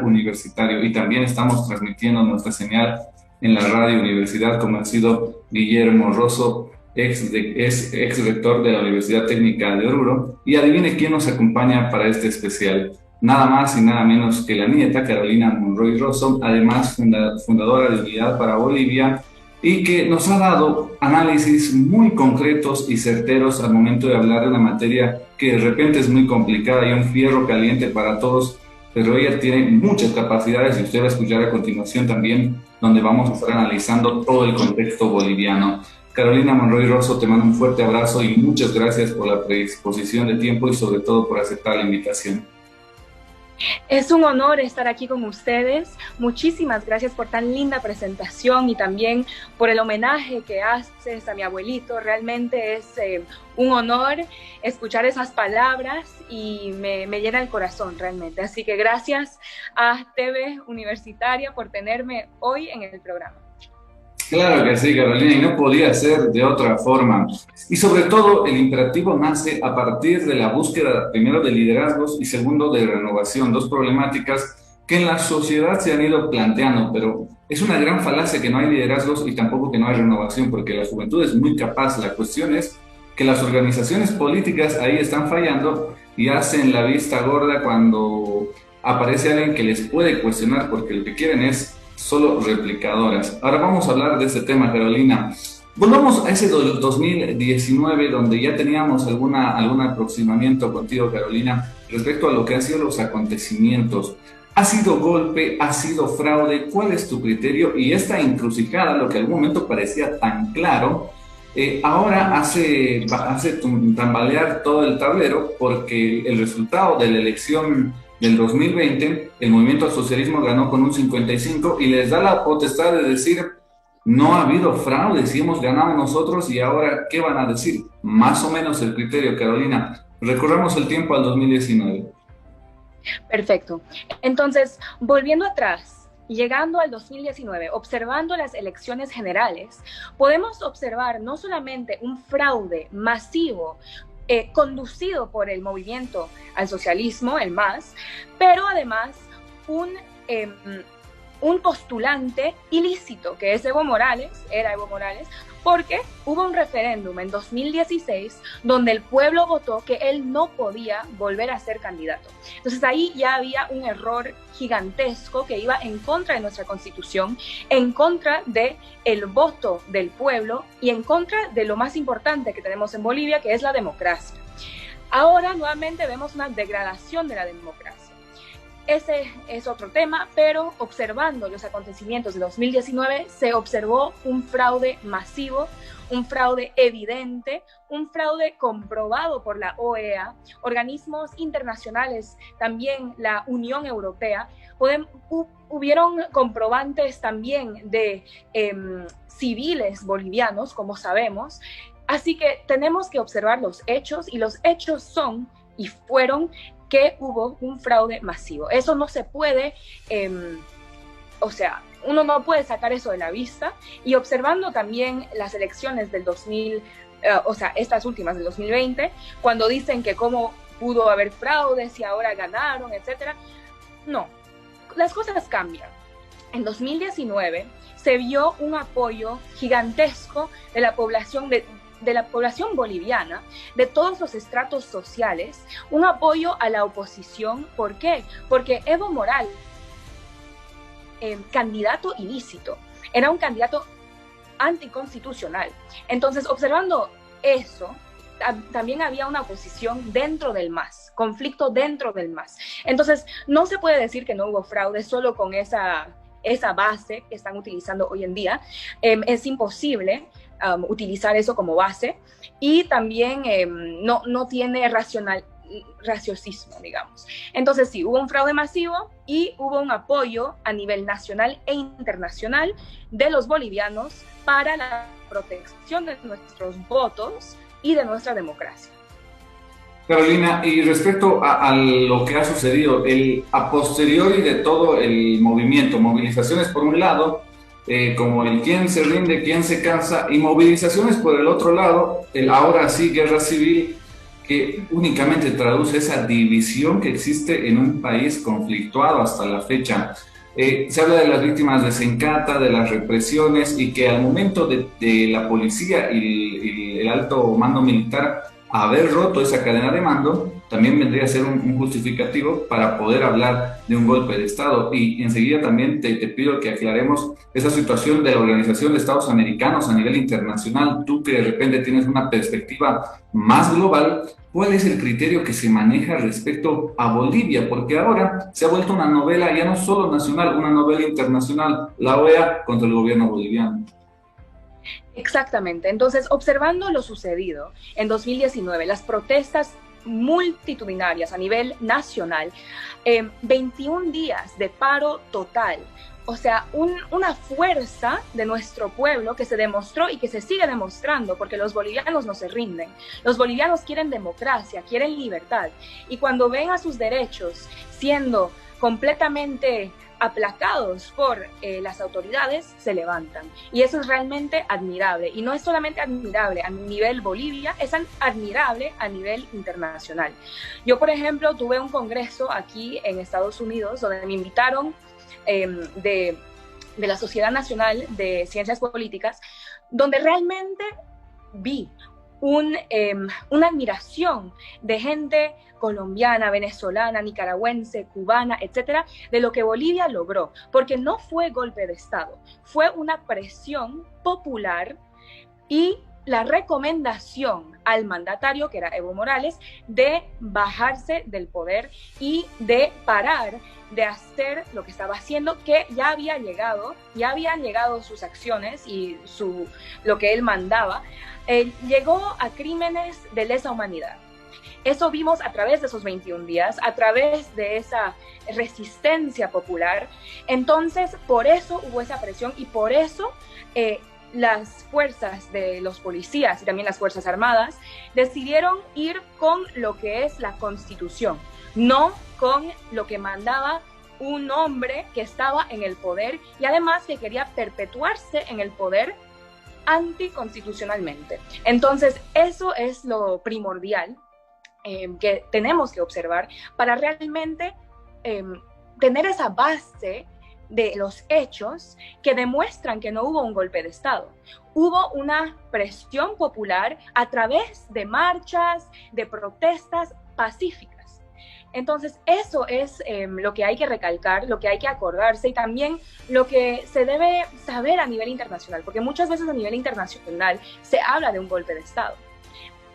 universitario y también estamos transmitiendo nuestra señal en la radio Universidad, como ha sido Guillermo Rosso, es ex rector de la Universidad Técnica de Oruro. Y adivine quién nos acompaña para este especial. Nada más y nada menos que la nieta Carolina Monroy Rosso, además fundadora de Unidad para Bolivia, y que nos ha dado análisis muy concretos y certeros al momento de hablar de una materia que de repente es muy complicada y un fierro caliente para todos, pero ella tiene muchas capacidades y usted va a escuchar a continuación también, donde vamos a estar analizando todo el contexto boliviano. Carolina Monroy Rosso, te mando un fuerte abrazo y muchas gracias por la predisposición de tiempo y sobre todo por aceptar la invitación. Es un honor estar aquí con ustedes. Muchísimas gracias por tan linda presentación y también por el homenaje que haces a mi abuelito. Realmente es un honor escuchar esas palabras y me llena el corazón realmente. Así que gracias a TV Universitaria por tenerme hoy en el programa. Claro que sí, Carolina, y no podía ser de otra forma. Y sobre todo, el imperativo nace a partir de la búsqueda, primero, de liderazgos y segundo, de renovación, dos problemáticas que en la sociedad se han ido planteando, pero es una gran falacia que no hay liderazgos y tampoco que no hay renovación, porque la juventud es muy capaz. La cuestión es que las organizaciones políticas ahí están fallando y hacen la vista gorda cuando aparece alguien que les puede cuestionar, porque lo que quieren es solo replicadoras. Ahora vamos a hablar de este tema, Carolina. Volvamos a ese 2019, donde ya teníamos algún aproximamiento contigo, Carolina, respecto a lo que han sido los acontecimientos. ¿Ha sido golpe? ¿Ha sido fraude? ¿Cuál es tu criterio? Y esta encrucijada, lo que en algún momento parecía tan claro, ahora hace tambalear todo el tablero, porque el resultado de la elección del 2020, el movimiento al socialismo ganó con un 55 y les da la potestad de decir, no ha habido fraude, si hemos ganado nosotros y ahora, ¿qué van a decir? Más o menos el criterio, Carolina. Recorramos el tiempo al 2019. Perfecto. Entonces, volviendo atrás, llegando al 2019, observando las elecciones generales, podemos observar no solamente un fraude masivo conducido por el movimiento al socialismo, el MAS, pero además un postulante ilícito, que es Evo Morales, era Evo Morales, porque hubo un referéndum en 2016 donde el pueblo votó que él no podía volver a ser candidato. Entonces ahí ya había un error gigantesco que iba en contra de nuestra Constitución, en contra del voto del pueblo y en contra de lo más importante que tenemos en Bolivia, que es la democracia. Ahora nuevamente vemos una degradación de la democracia. Ese es otro tema, pero observando los acontecimientos de 2019 se observó un fraude masivo, un fraude evidente, un fraude comprobado por la OEA, organismos internacionales, también la Unión Europea. Hubieron comprobantes también de civiles bolivianos, como sabemos. Así que tenemos que observar los hechos y los hechos son y fueron que hubo un fraude masivo. Eso no se puede, uno no puede sacar eso de la vista. Y observando también las elecciones del 2000, estas últimas del 2020, cuando dicen que cómo pudo haber fraudes y ahora ganaron, etcétera. No, las cosas cambian. En 2019 se vio un apoyo gigantesco de la población boliviana, de todos los estratos sociales, un apoyo a la oposición. ¿Por qué? Porque Evo Morales, candidato ilícito, era un candidato anticonstitucional. Entonces, observando eso, también había una oposición dentro del MAS, conflicto dentro del MAS. Entonces, no se puede decir que no hubo fraude solo con esa base que están utilizando hoy en día. Es imposible utilizar eso como base y también no tiene raciocismo, digamos. Entonces sí, hubo un fraude masivo y hubo un apoyo a nivel nacional e internacional de los bolivianos para la protección de nuestros votos y de nuestra democracia. Carolina, y respecto a lo que ha sucedido, a posteriori de todo el movimiento, movilizaciones por un lado, como el quién se rinde, quién se cansa, y movilizaciones por el otro lado, el ahora sí guerra civil, que únicamente traduce esa división que existe en un país conflictuado hasta la fecha. Se habla de las víctimas de Sencata, de las represiones y que al momento de la policía y el alto mando militar haber roto esa cadena de mando, también vendría a ser un justificativo para poder hablar de un golpe de Estado. Y enseguida también te pido que aclaremos esa situación de la Organización de Estados Americanos a nivel internacional. Tú que de repente tienes una perspectiva más global, ¿cuál es el criterio que se maneja respecto a Bolivia? Porque ahora se ha vuelto una novela ya no solo nacional, una novela internacional, la OEA contra el gobierno boliviano. Exactamente. Entonces, observando lo sucedido en 2019, las protestas multitudinarias a nivel nacional, 21 días de paro total, o sea, una fuerza de nuestro pueblo que se demostró y que se sigue demostrando, porque los bolivianos no se rinden. Los bolivianos quieren democracia, quieren libertad, y cuando ven a sus derechos siendo completamente aplacados por las autoridades, se levantan. Y eso es realmente admirable. Y no es solamente admirable a nivel Bolivia, es admirable a nivel internacional. Yo, por ejemplo, tuve un congreso aquí en Estados Unidos donde me invitaron de la Sociedad Nacional de Ciencias Políticas, donde realmente vi una admiración de gente colombiana, venezolana, nicaragüense, cubana, etcétera, de lo que Bolivia logró, porque no fue golpe de Estado, fue una presión popular y la recomendación al mandatario, que era Evo Morales, de bajarse del poder y de parar de hacer lo que estaba haciendo, que ya habían llegado sus acciones y lo que él mandaba, llegó a crímenes de lesa humanidad. Eso vimos a través de esos 21 días, a través de esa resistencia popular. Entonces, por eso hubo esa presión y por eso las fuerzas de los policías y también las Fuerzas Armadas decidieron ir con lo que es la Constitución, no con lo que mandaba un hombre que estaba en el poder y además que quería perpetuarse en el poder anticonstitucionalmente. Entonces, eso es lo primordial que tenemos que observar para realmente tener esa base de los hechos que demuestran que no hubo un golpe de Estado. Hubo una presión popular a través de marchas, de protestas pacíficas. Entonces, eso es lo que hay que recalcar, lo que hay que acordarse y también lo que se debe saber a nivel internacional, porque muchas veces a nivel internacional se habla de un golpe de Estado.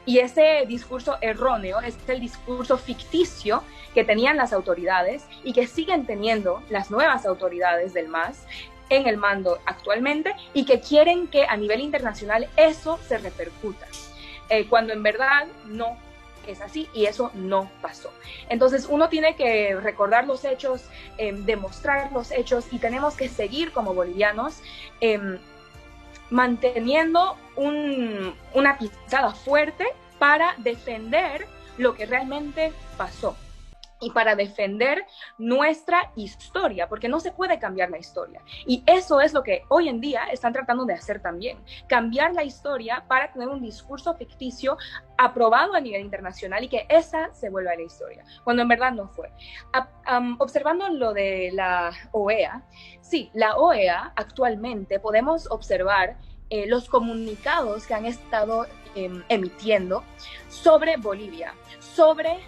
Y ese discurso erróneo es el discurso ficticio que tenían las autoridades y que siguen teniendo las nuevas autoridades del MAS en el mando actualmente y que quieren que a nivel internacional eso se repercuta, cuando en verdad no es así y eso no pasó. Entonces uno tiene que recordar los hechos, demostrar los hechos y tenemos que seguir como bolivianos manteniendo una pisada fuerte para defender lo que realmente pasó y para defender nuestra historia, porque no se puede cambiar la historia. Y eso es lo que hoy en día están tratando de hacer también, cambiar la historia para tener un discurso ficticio aprobado a nivel internacional y que esa se vuelva la historia, cuando en verdad no fue. Observando lo de la OEA, sí, la OEA actualmente podemos observar los comunicados que han estado emitiendo sobre Bolivia, sobre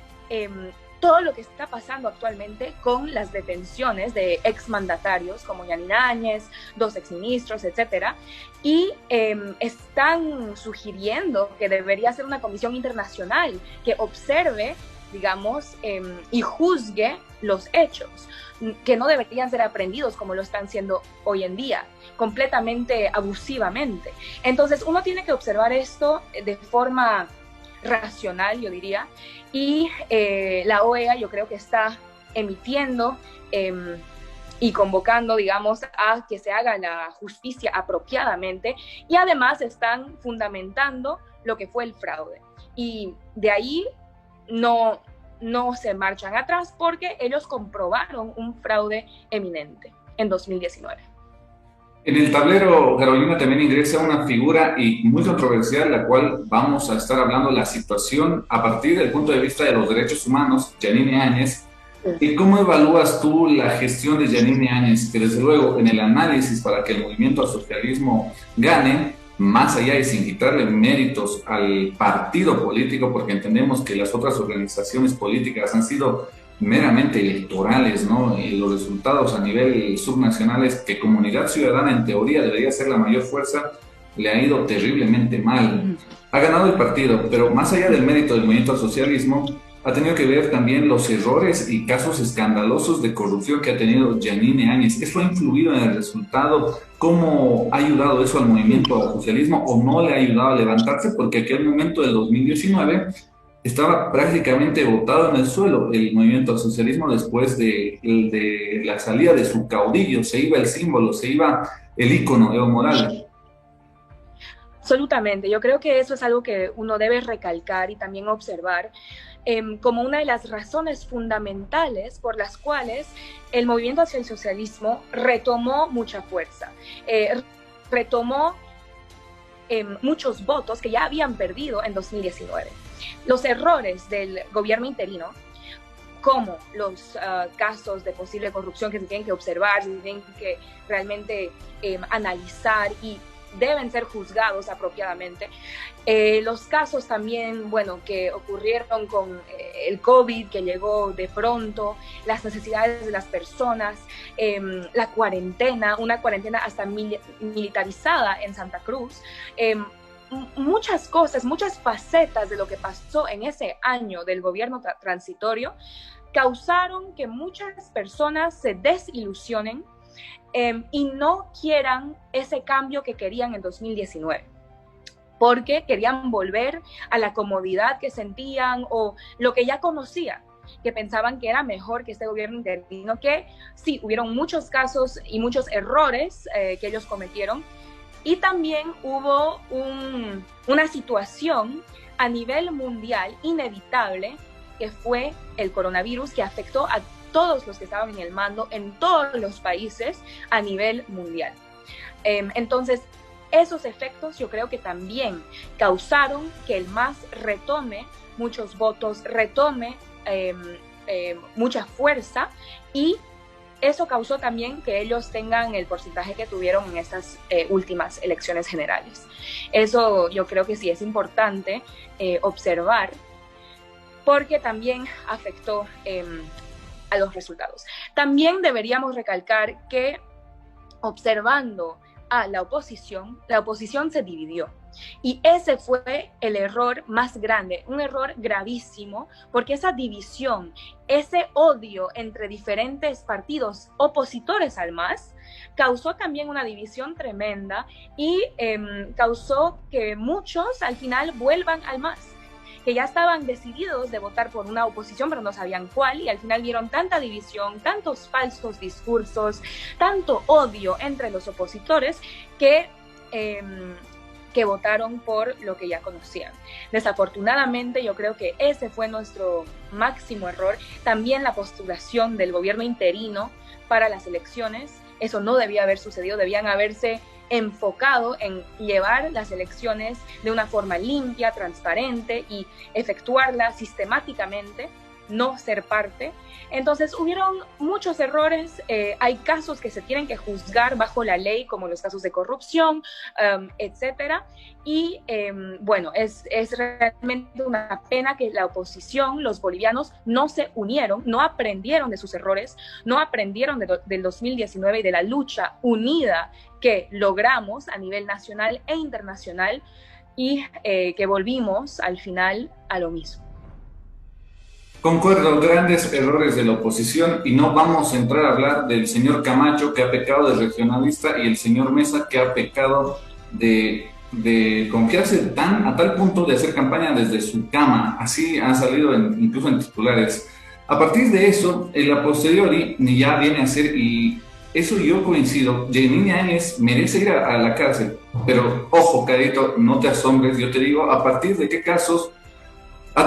todo lo que está pasando actualmente con las detenciones de exmandatarios como Yanina Áñez, 2 exministros, etcétera, y están sugiriendo que debería ser una comisión internacional que observe, digamos, y juzgue los hechos, que no deberían ser aprendidos como lo están siendo hoy en día, completamente abusivamente. Entonces uno tiene que observar esto de forma racional, yo diría, y la OEA yo creo que está emitiendo y convocando, digamos, a que se haga la justicia apropiadamente y además están fundamentando lo que fue el fraude. Y de ahí no se marchan atrás porque ellos comprobaron un fraude eminente en 2019. En el tablero, Carolina, también ingresa una figura y muy controversial, la cual vamos a estar hablando de la situación a partir del punto de vista de los derechos humanos, Yanine Áñez. ¿Y cómo evalúas tú la gestión de Yanine Áñez, que desde luego en el análisis para que el movimiento al socialismo gane, más allá y sin quitarle méritos al partido político, porque entendemos que las otras organizaciones políticas han sido meramente electorales, ¿no? Y los resultados a nivel subnacionales, que Comunidad Ciudadana en teoría debería ser la mayor fuerza, le ha ido terriblemente mal. Ha ganado el partido, pero más allá del mérito del movimiento al socialismo, ha tenido que ver también los errores y casos escandalosos de corrupción que ha tenido Yanine Áñez. ¿Eso ha influido en el resultado? ¿Cómo ha ayudado eso al movimiento al socialismo o no le ha ayudado a levantarse? Porque aquel momento del 2019 estaba prácticamente botado en el suelo el movimiento al socialismo después de la salida de su caudillo. Se iba el símbolo, se iba el ícono Evo Morales. Absolutamente, yo creo que eso es algo que uno debe recalcar y también observar como una de las razones fundamentales por las cuales el movimiento hacia el socialismo retomó mucha fuerza, retomó muchos votos que ya habían perdido en 2019. Los errores del gobierno interino, como los casos de posible corrupción que se tienen que observar, se tienen que realmente analizar y deben ser juzgados apropiadamente. Los casos también, bueno, que ocurrieron con el COVID, que llegó de pronto, las necesidades de las personas, la cuarentena, una cuarentena hasta militarizada en Santa Cruz, muchas cosas, muchas facetas de lo que pasó en ese año del gobierno transitorio causaron que muchas personas se desilusionen y no quieran ese cambio que querían en 2019, porque querían volver a la comodidad que sentían o lo que ya conocían, que pensaban que era mejor que este gobierno interino, que sí, hubieron muchos casos y muchos errores que ellos cometieron, y también hubo una situación a nivel mundial inevitable, que fue el coronavirus, que afectó a todos los que estaban en el mando en todos los países a nivel mundial. Entonces, esos efectos yo creo que también causaron que el MAS retome muchos votos, retome mucha fuerza, y eso causó también que ellos tengan el porcentaje que tuvieron en estas últimas elecciones generales. Eso yo creo que sí es importante observar, porque también afectó a los resultados. También deberíamos recalcar que, observando a la oposición se dividió. Y ese fue el error más grande, un error gravísimo, porque esa división, ese odio entre diferentes partidos opositores al MAS, causó también una división tremenda y causó que muchos al final vuelvan al MAS, que ya estaban decididos de votar por una oposición, pero no sabían cuál, y al final vieron tanta división, tantos falsos discursos, tanto odio entre los opositores, que votaron por lo que ya conocían. Desafortunadamente, yo creo que ese fue nuestro máximo error. También la postulación del gobierno interino para las elecciones, eso no debía haber sucedido, debían haberse enfocado en llevar las elecciones de una forma limpia, transparente y efectuarlas sistemáticamente, no ser parte. Entonces hubieron muchos errores, hay casos que se tienen que juzgar bajo la ley, como los casos de corrupción, etcétera. Y bueno, es realmente una pena que la oposición, los bolivianos, no se unieron, no aprendieron de sus errores, no aprendieron del 2019 y de la lucha unida que logramos a nivel nacional e internacional, y que volvimos al final a lo mismo. Concuerdo, grandes errores de la oposición, y no vamos a entrar a hablar del señor Camacho, que ha pecado de regionalista, y el señor Mesa, que ha pecado de confiarse a tal punto de hacer campaña desde su cama. Así han salido incluso en titulares. A partir de eso, en la posteriori ya viene a ser, y eso yo coincido, Yanine Áñez merece ir a la cárcel, pero ojo, Carito, no te asombres, yo te digo, a partir de qué casos ha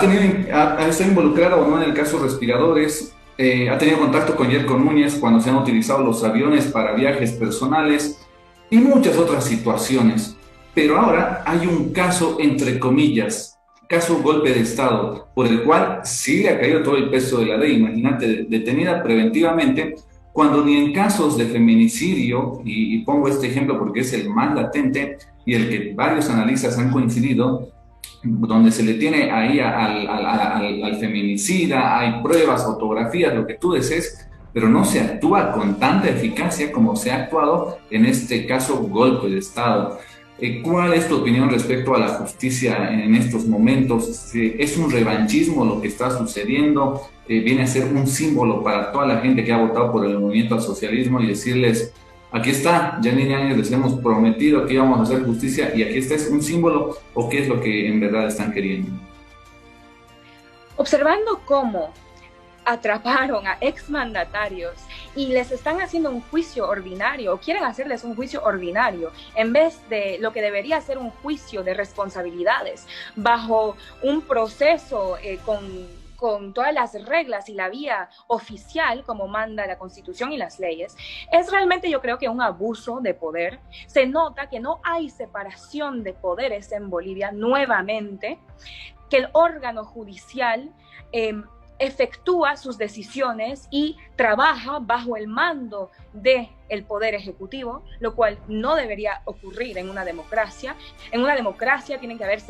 estado involucrada o no en el caso respiradores, ha tenido contacto con Yerko Núñez cuando se han utilizado los aviones para viajes personales. y muchas otras situaciones. Pero ahora hay un caso, entre comillas, caso golpe de Estado, por el cual sí le ha caído todo el peso de la ley. Imagínate, detenida preventivamente, cuando ni en casos de feminicidio, y pongo este ejemplo porque es el más latente y el que varios analistas han coincidido, donde se le tiene ahí al feminicida, hay pruebas, fotografías, lo que tú desees, pero no se actúa con tanta eficacia como se ha actuado en este caso golpe de Estado. ¿Cuál es tu opinión respecto a la justicia en estos momentos? ¿Es un revanchismo lo que está sucediendo? ¿Viene a ser un símbolo para toda la gente que ha votado por el movimiento al socialismo y decirles, aquí está, ya ni años les hemos prometido que íbamos a hacer justicia y aquí está, es un símbolo, o qué es lo que en verdad están queriendo? Observando cómo atraparon a exmandatarios y les están haciendo un juicio ordinario, o quieren hacerles un juicio ordinario, en vez de lo que debería ser un juicio de responsabilidades, bajo un proceso con todas las reglas y la vía oficial como manda la Constitución y las leyes, es realmente, yo creo, que un abuso de poder. Se nota que no hay separación de poderes en Bolivia nuevamente, que el órgano judicial efectúa sus decisiones y trabaja bajo el mando del poder ejecutivo, lo cual no debería ocurrir en una democracia. En una democracia tiene que haber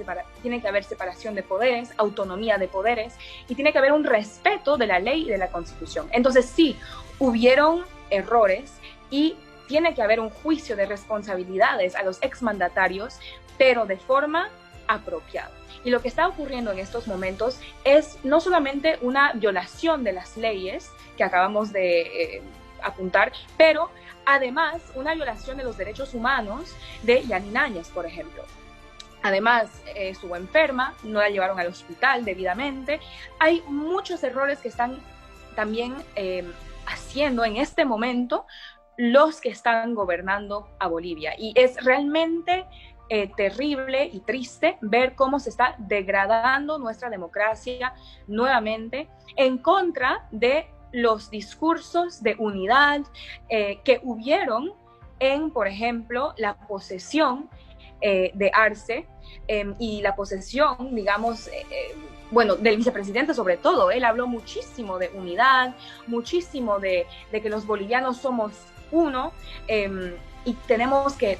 separación de poderes, autonomía de poderes, y tiene que haber un respeto de la ley y de la Constitución. Entonces sí, hubieron errores y tiene que haber un juicio de responsabilidades a los exmandatarios, pero de forma apropiada. Y lo que está ocurriendo en estos momentos es no solamente una violación de las leyes que acabamos de apuntar, pero además una violación de los derechos humanos de Yanine Áñez, por ejemplo. Además, estuvo enferma, no la llevaron al hospital debidamente. Hay muchos errores que están también haciendo en este momento los que están gobernando a Bolivia. Y es realmente terrible y triste ver cómo se está degradando nuestra democracia nuevamente en contra de los discursos de unidad que hubieron en, por ejemplo, la posesión de Arce y la posesión, digamos, bueno, del vicepresidente sobre todo. Él habló muchísimo de unidad, muchísimo de que los bolivianos somos uno y tenemos que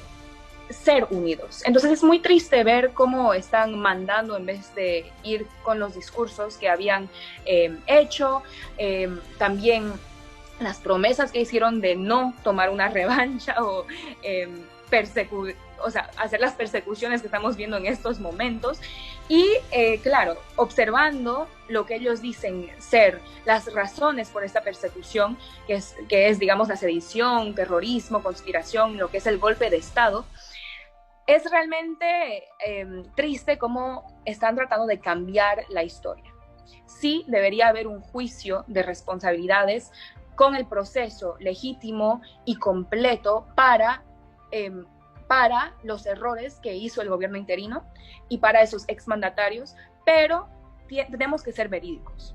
ser unidos. Entonces es muy triste ver cómo están mandando en vez de ir con los discursos que habían hecho, también las promesas que hicieron de no tomar una revancha o hacer las persecuciones que estamos viendo en estos momentos. Y claro, observando lo que ellos dicen ser las razones por esta persecución, que es digamos la sedición, terrorismo, conspiración, lo que es el golpe de Estado, es realmente triste cómo están tratando de cambiar la historia. Sí debería haber un juicio de responsabilidades con el proceso legítimo y completo para los errores que hizo el gobierno interino y para esos exmandatarios, pero tenemos que ser verídicos.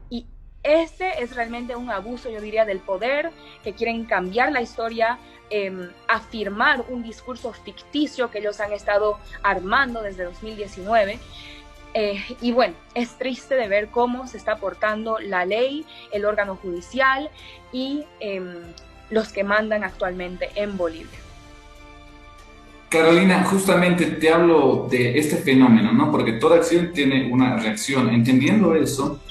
Y ese es realmente un abuso, yo diría, del poder, que quieren cambiar la historia, afirmar un discurso ficticio que ellos han estado armando desde 2019. Y bueno, es triste de ver cómo se está portando la ley, el órgano judicial y los que mandan actualmente en Bolivia. Carolina, justamente te hablo de este fenómeno, ¿no? Porque toda acción tiene una reacción. Entendiendo eso,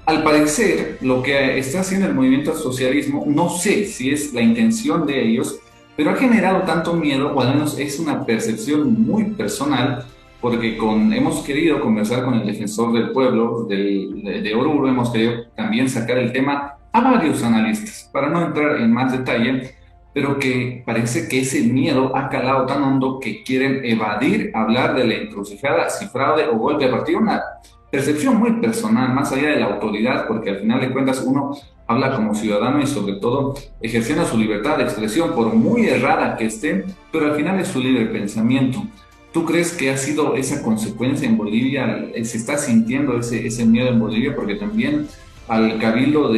al parecer, lo que está haciendo el movimiento al socialismo, no sé si es la intención de ellos, pero ha generado tanto miedo, o al menos es una percepción muy personal, porque hemos querido conversar con el defensor del pueblo de Oruro, hemos querido también sacar el tema a varios analistas, para no entrar en más detalle, pero que parece que ese miedo ha calado tan hondo que quieren evadir hablar de la encrucijada, si fraude o golpe a partir de una percepción muy personal, más allá de la autoridad, porque al final de cuentas uno habla como ciudadano y sobre todo ejerciendo su libertad de expresión, por muy errada que esté, pero al final es su libre pensamiento. ¿Tú crees que ha sido esa consecuencia en Bolivia? ¿Se está sintiendo ese miedo en Bolivia? Porque también al cabildo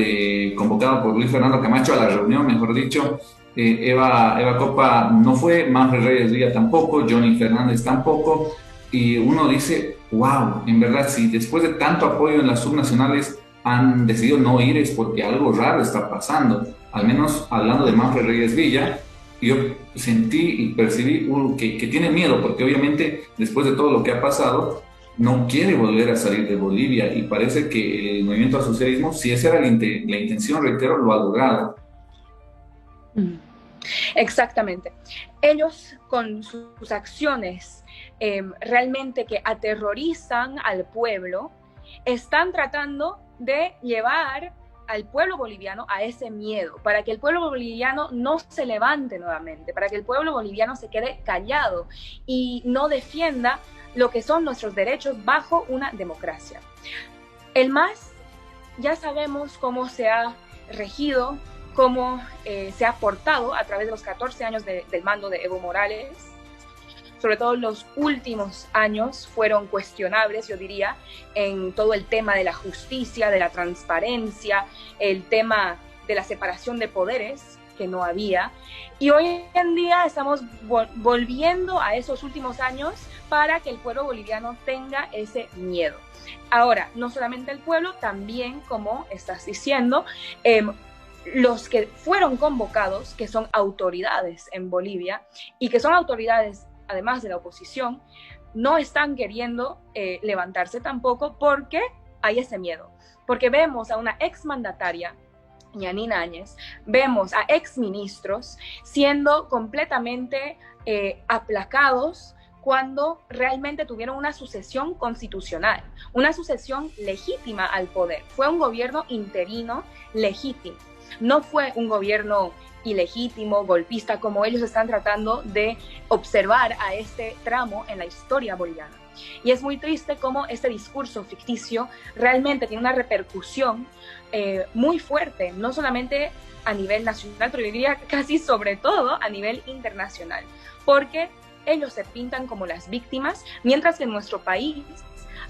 convocado por Luis Fernando Camacho, a la reunión, mejor dicho, Eva Copa no fue, Manfred Reyes Villa tampoco, Johnny Fernández tampoco, y uno dice, wow, en verdad, si después de tanto apoyo en las subnacionales han decidido no ir es porque algo raro está pasando. Al menos hablando de Manfred Reyes Villa, yo sentí y percibí que tiene miedo, porque obviamente después de todo lo que ha pasado, no quiere volver a salir de Bolivia y parece que el movimiento al socialismo, si esa era la intención, reitero, lo ha logrado. Mm. Exactamente. Ellos con sus acciones realmente que aterrorizan al pueblo, están tratando de llevar al pueblo boliviano a ese miedo, para que el pueblo boliviano no se levante nuevamente, para que el pueblo boliviano se quede callado y no defienda lo que son nuestros derechos bajo una democracia. El MAS, ya sabemos cómo se ha regido, cómo se ha portado a través de los 14 años del mando de Evo Morales. Sobre todo los últimos años fueron cuestionables, yo diría, en todo el tema de la justicia, de la transparencia, el tema de la separación de poderes, que no había. Y hoy en día estamos volviendo a esos últimos años para que el pueblo boliviano tenga ese miedo. Ahora, no solamente el pueblo, también, como estás diciendo, los que fueron convocados, que son autoridades en Bolivia y que son autoridades además de la oposición, no están queriendo levantarse tampoco porque hay ese miedo. Porque vemos a una exmandataria, Yanina Áñez, vemos a exministros siendo completamente aplacados cuando realmente tuvieron una sucesión constitucional, una sucesión legítima al poder. Fue un gobierno interino legítimo. No fue un gobierno ilegítimo, golpista, como ellos están tratando de observar a este tramo en la historia boliviana. Y es muy triste cómo este discurso ficticio realmente tiene una repercusión muy fuerte, no solamente a nivel nacional, pero yo diría casi sobre todo a nivel internacional, porque ellos se pintan como las víctimas, mientras que en nuestro país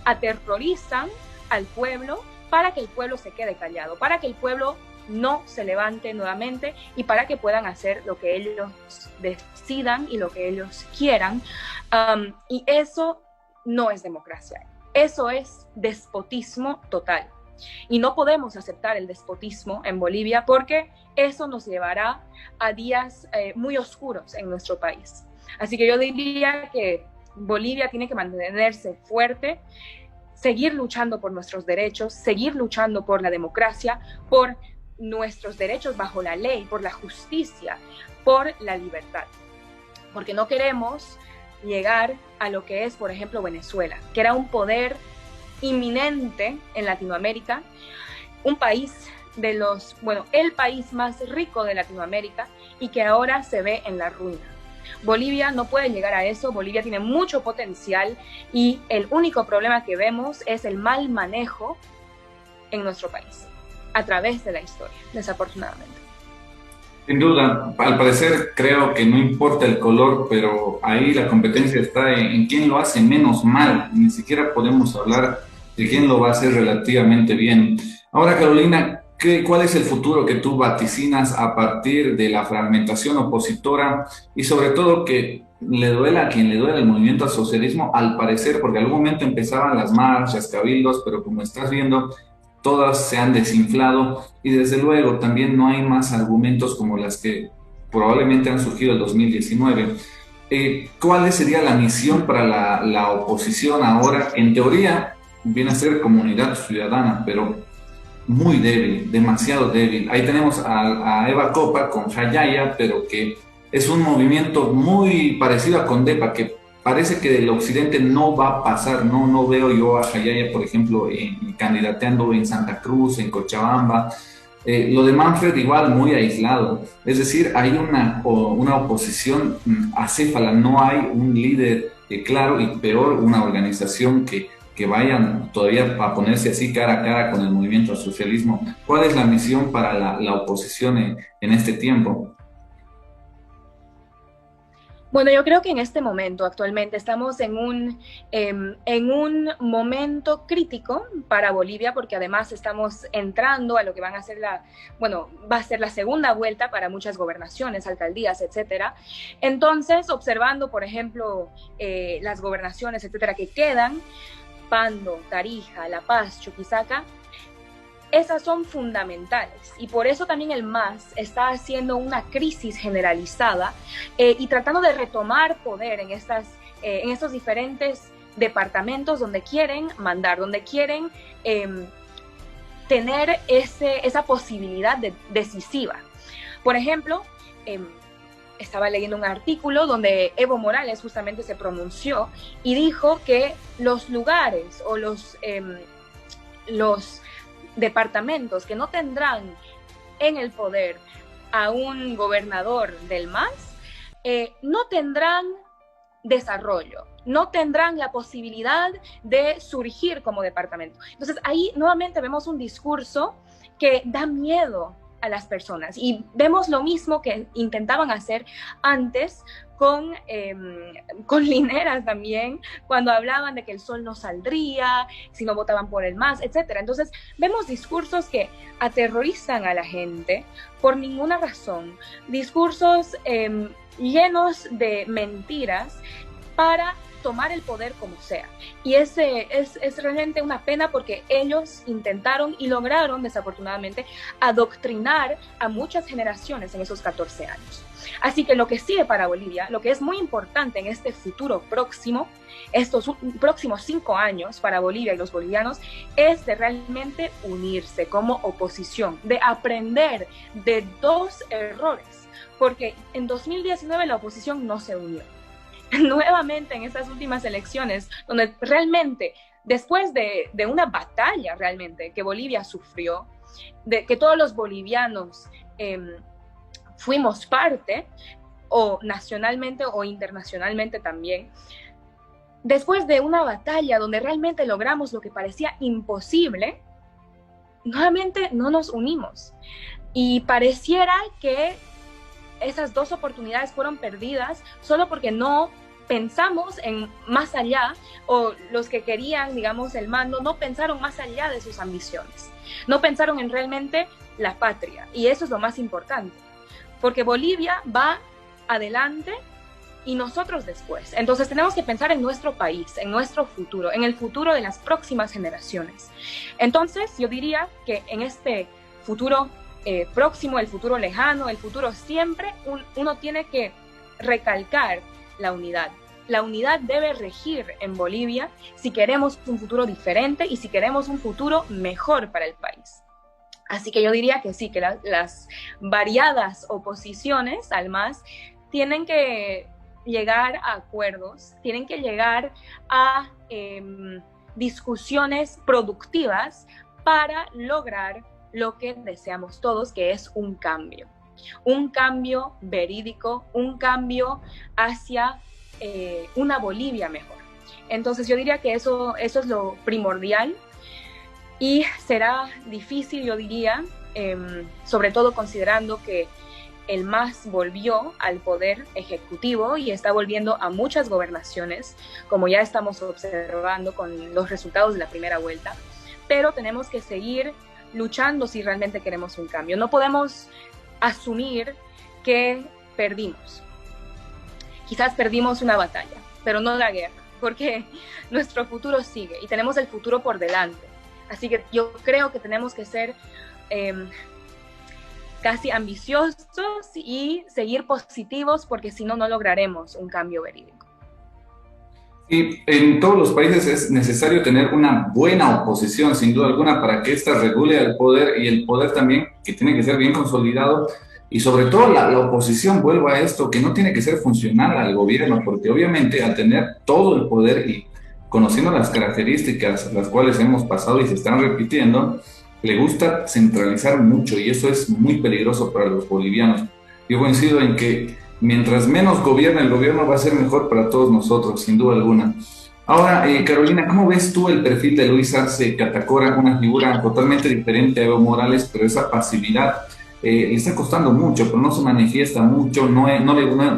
aterrorizan al pueblo para que el pueblo se quede callado, para que el pueblo no se levante nuevamente y para que puedan hacer lo que ellos decidan y lo que ellos quieran. Y eso no es democracia, eso es despotismo total. Y no podemos aceptar el despotismo en Bolivia porque eso nos llevará a días muy oscuros en nuestro país. Así que yo diría que Bolivia tiene que mantenerse fuerte, seguir luchando por nuestros derechos, seguir luchando por la democracia, por nuestros derechos bajo la ley, por la justicia, por la libertad. Porque no queremos llegar a lo que es, por ejemplo, Venezuela, que era un poder inminente en Latinoamérica, un país de los, bueno, el país más rico de Latinoamérica y que ahora se ve en la ruina. Bolivia no puede llegar a eso, Bolivia tiene mucho potencial y el único problema que vemos es el mal manejo en nuestro país, a través de la historia, desafortunadamente. Sin duda, al parecer creo que no importa el color, pero ahí la competencia está en quién lo hace menos mal, ni siquiera podemos hablar de quién lo va a hacer relativamente bien. Ahora, Carolina, ¿cuál es el futuro que tú vaticinas a partir de la fragmentación opositora y sobre todo que le duela a quien le duela el movimiento al socialismo, al parecer, porque en algún momento empezaban las marchas, cabildos, pero como estás viendo, todas se han desinflado y desde luego también no hay más argumentos como las que probablemente han surgido en 2019. ¿Cuál sería la misión para la oposición ahora? En teoría viene a ser comunidad ciudadana, pero muy débil, demasiado débil. Ahí tenemos a Eva Copa con Jayaya, pero que es un movimiento muy parecido a Condepa, que parece que del occidente no va a pasar. No veo yo a Jayaya, por ejemplo, candidateando en Santa Cruz, en Cochabamba. Lo de Manfred igual muy aislado. Es decir, hay una oposición acéfala, no hay un líder claro y peor una organización que vayan todavía a ponerse así cara a cara con el movimiento al socialismo. ¿Cuál es la misión para la oposición en este tiempo? Bueno, yo creo que en este momento, actualmente, estamos en un momento crítico para Bolivia, porque además estamos entrando a lo que van a ser bueno, va a ser la segunda vuelta para muchas gobernaciones, alcaldías, etcétera. Entonces, observando, por ejemplo, las gobernaciones, etcétera, que quedan, Pando, Tarija, La Paz, Chuquisaca, esas son fundamentales y por eso también el MAS está haciendo una crisis generalizada y tratando de retomar poder en estos diferentes departamentos donde quieren mandar, donde quieren tener esa posibilidad decisiva. Por ejemplo, estaba leyendo un artículo donde Evo Morales justamente se pronunció y dijo que los lugares o los departamentos que no tendrán en el poder a un gobernador del MAS, no tendrán desarrollo, no tendrán la posibilidad de surgir como departamento. Entonces ahí nuevamente vemos un discurso que da miedo a las personas y vemos lo mismo que intentaban hacer antes con Lineras también, cuando hablaban de que el sol no saldría, si no votaban por el MAS, etc. Entonces, vemos discursos que aterrorizan a la gente por ninguna razón, discursos llenos de mentiras para tomar el poder como sea. Y es realmente una pena porque ellos intentaron y lograron, desafortunadamente, adoctrinar a muchas generaciones en esos 14 años. Así que lo que sigue para Bolivia, lo que es muy importante en este futuro próximo, estos próximos 5 años para Bolivia y los bolivianos, es de realmente unirse como oposición, de aprender de 2 errores, porque en 2019 la oposición no se unió. Nuevamente en estas últimas elecciones, donde realmente, después de una batalla realmente que Bolivia sufrió, de que todos los bolivianos fuimos parte, o nacionalmente o internacionalmente también, después de una batalla donde realmente logramos lo que parecía imposible, nuevamente no nos unimos. Y pareciera que esas 2 oportunidades fueron perdidas solo porque no pensamos en más allá, o los que querían, digamos, el mando, no pensaron más allá de sus ambiciones, no pensaron en realmente la patria, y eso es lo más importante, porque Bolivia va adelante y nosotros después. Entonces tenemos que pensar en nuestro país, en nuestro futuro, en el futuro de las próximas generaciones. Entonces yo diría que en este futuro próximo, el futuro lejano, el futuro siempre, uno tiene que recalcar la unidad. La unidad debe regir en Bolivia si queremos un futuro diferente y si queremos un futuro mejor para el país. Así que yo diría que sí, que las variadas oposiciones al MAS tienen que llegar a acuerdos, tienen que llegar a discusiones productivas para lograr lo que deseamos todos, que es un cambio verídico, un cambio hacia una Bolivia mejor. Entonces yo diría que eso es lo primordial y será difícil, yo diría, sobre todo considerando que el MAS volvió al poder ejecutivo y está volviendo a muchas gobernaciones, como ya estamos observando con los resultados de la primera vuelta, pero tenemos que seguir luchando si realmente queremos un cambio. No podemos asumir que perdimos. Quizás perdimos una batalla, pero no la guerra, porque nuestro futuro sigue y tenemos el futuro por delante. Así que yo creo que tenemos que ser casi ambiciosos y seguir positivos, porque si no, no lograremos un cambio verídico. Y en todos los países es necesario tener una buena oposición, sin duda alguna, para que ésta regule al poder, y el poder también, que tiene que ser bien consolidado, y sobre todo la oposición vuelva a esto, que no tiene que ser funcional al gobierno, porque obviamente al tener todo el poder y conociendo las características las cuales hemos pasado y se están repitiendo, le gusta centralizar mucho, y eso es muy peligroso para los bolivianos. Yo coincido en que mientras menos gobierna el gobierno, va a ser mejor para todos nosotros, sin duda alguna. Ahora, Carolina, ¿cómo ves tú el perfil de Luis Arce Catacora, una figura totalmente diferente a Evo Morales, pero esa pasividad le está costando mucho, pero no se manifiesta mucho,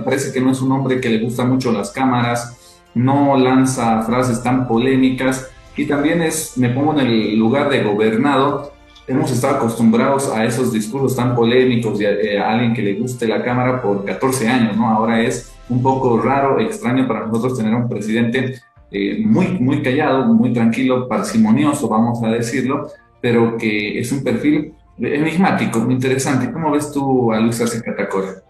parece que no es un hombre que le gusta mucho las cámaras, no lanza frases tan polémicas y también me pongo en el lugar de gobernado. Hemos estado acostumbrados a esos discursos tan polémicos y a alguien que le guste la cámara por 14 años, ¿no? Ahora es un poco raro, extraño para nosotros tener un presidente muy callado, muy tranquilo, parsimonioso, vamos a decirlo, pero que es un perfil enigmático, muy interesante. ¿Cómo ves tú a Luis Arce Catacora?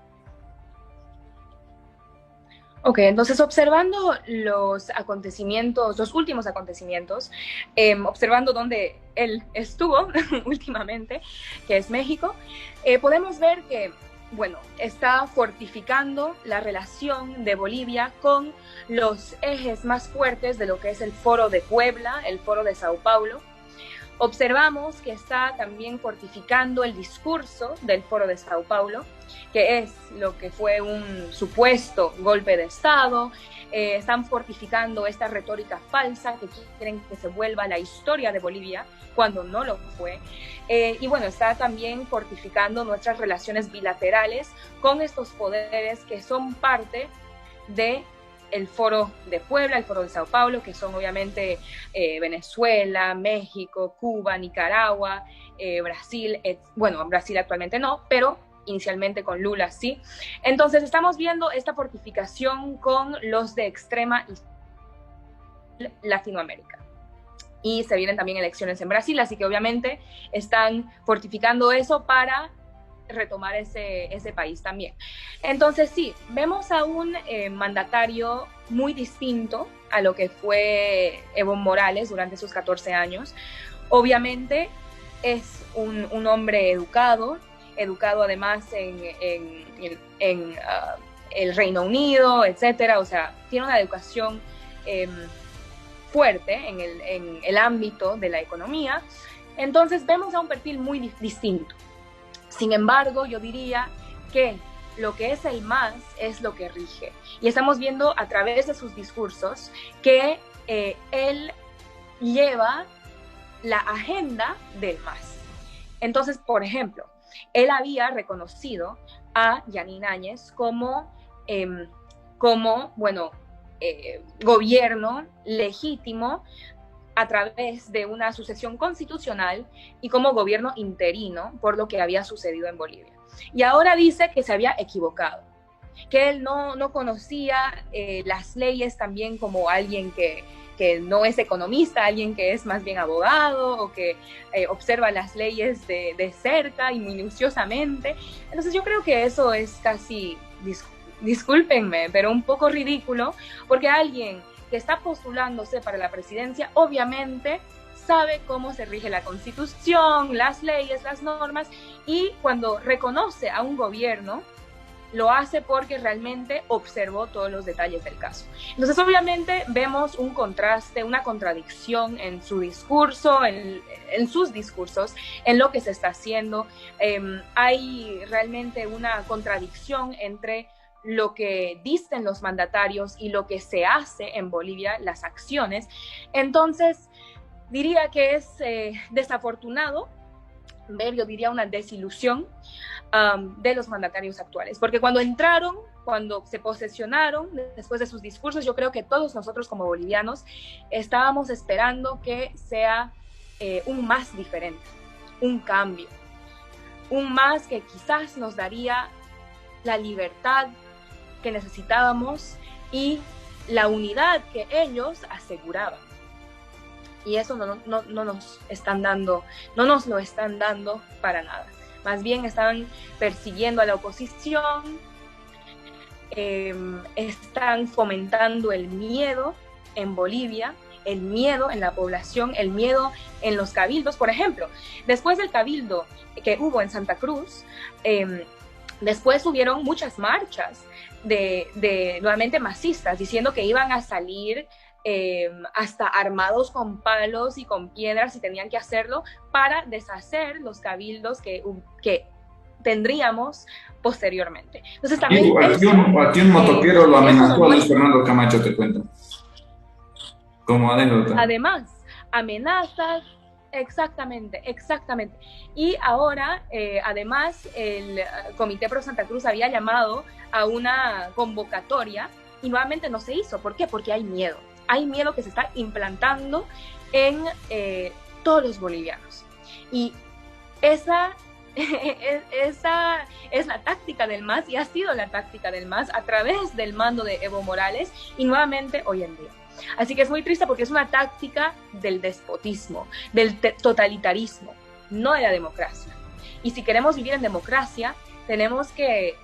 Ok, entonces observando los acontecimientos, los últimos acontecimientos, observando dónde él estuvo últimamente, que es México, podemos ver que, bueno, está fortificando la relación de Bolivia con los ejes más fuertes de lo que es el Foro de Puebla, el Foro de Sao Paulo. Observamos que está también fortificando el discurso del Foro de Sao Paulo, que es lo que fue un supuesto golpe de Estado. Están fortificando esta retórica falsa que quieren que se vuelva la historia de Bolivia, cuando no lo fue. Y bueno, está también fortificando nuestras relaciones bilaterales con estos poderes que son parte de el Foro de Puebla, el Foro de Sao Paulo, que son obviamente Venezuela, México, Cuba, Nicaragua, Brasil, bueno, Brasil actualmente no, pero inicialmente con Lula sí. Entonces estamos viendo esta fortificación con los de extrema Latinoamérica. Y se vienen también elecciones en Brasil, así que obviamente están fortificando eso para retomar ese país también. Entonces sí, vemos a un mandatario muy distinto a lo que fue Evo Morales durante sus 14 años. Obviamente es un hombre educado además en el Reino Unido, etcétera, o sea, tiene una educación fuerte en el ámbito de la economía. Entonces vemos a un perfil muy distinto. Sin embargo, yo diría que lo que es el más es lo que rige. Y estamos viendo a través de sus discursos que él lleva la agenda del más. Entonces, por ejemplo, él había reconocido a Yanine Áñez como gobierno legítimo a través de una sucesión constitucional y como gobierno interino por lo que había sucedido en Bolivia. Y ahora dice que se había equivocado, que él no conocía las leyes también como alguien que no es economista, alguien que es más bien abogado o que observa las leyes de cerca y minuciosamente. Entonces yo creo que eso es casi, discúlpenme, pero un poco ridículo, porque alguien que está postulándose para la presidencia, obviamente sabe cómo se rige la Constitución, las leyes, las normas, y cuando reconoce a un gobierno, lo hace porque realmente observó todos los detalles del caso. Entonces, obviamente, vemos un contraste, una contradicción en su discurso, en sus discursos, en lo que se está haciendo. Hay realmente una contradicción entre lo que dicen los mandatarios y lo que se hace en Bolivia, las acciones. Entonces, diría que es desafortunado ver, yo diría, una desilusión de los mandatarios actuales, porque cuando entraron, cuando se posesionaron, después de sus discursos, yo creo que todos nosotros como bolivianos estábamos esperando que sea un más diferente, un cambio, un más que quizás nos daría la libertad que necesitábamos y la unidad que ellos aseguraban. Y eso no nos están dando, no nos lo están dando para nada. Más bien están persiguiendo a la oposición, están fomentando el miedo en Bolivia, el miedo en la población, el miedo en los cabildos. Por ejemplo, después del cabildo que hubo en Santa Cruz, después hubieron muchas marchas de nuevamente masistas diciendo que iban a salir hasta armados con palos y con piedras y tenían que hacerlo para deshacer los cabildos que tendríamos posteriormente. Entonces también aquí un motoquero lo amenazó a Luis Fernando Camacho, te cuento. Como anécdota. Además, amenazas. Exactamente, exactamente. Y ahora, además, el Comité Pro Santa Cruz había llamado a una convocatoria y nuevamente no se hizo. ¿Por qué? Porque hay miedo. Hay miedo que se está implantando en todos los bolivianos. Y esa, esa es la táctica del MAS y ha sido la táctica del MAS a través del mando de Evo Morales y nuevamente hoy en día. Así que es muy triste porque es una táctica del despotismo, del totalitarismo, no de la democracia. Y si queremos vivir en democracia, tenemos que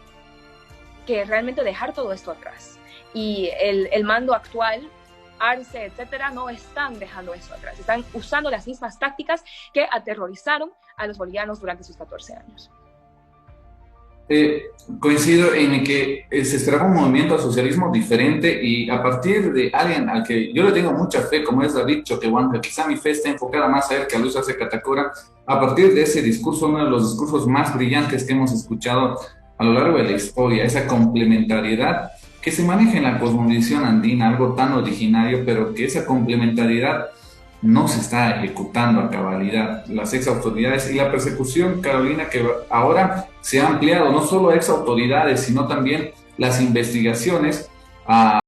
realmente dejar todo esto atrás. Y el mando actual, Arce, etcétera, no están dejando eso atrás. Están usando las mismas tácticas que aterrorizaron a los bolivianos durante sus 14 años. Coincido en que se esperaba un movimiento al socialismo diferente y a partir de alguien al que yo le tengo mucha fe, como es David Choquehuanca, quizá mi fe está enfocada más a él que a Luis Arce Catacora, a partir de ese discurso, uno de los discursos más brillantes que hemos escuchado a lo largo de la historia, esa complementariedad que se maneja en la cosmovisión andina, algo tan originario, pero que esa complementariedad no se está ejecutando a cabalidad. Las ex autoridades y la persecución, Carolina, que ahora se ha ampliado no solo a ex autoridades, sino también las investigaciones a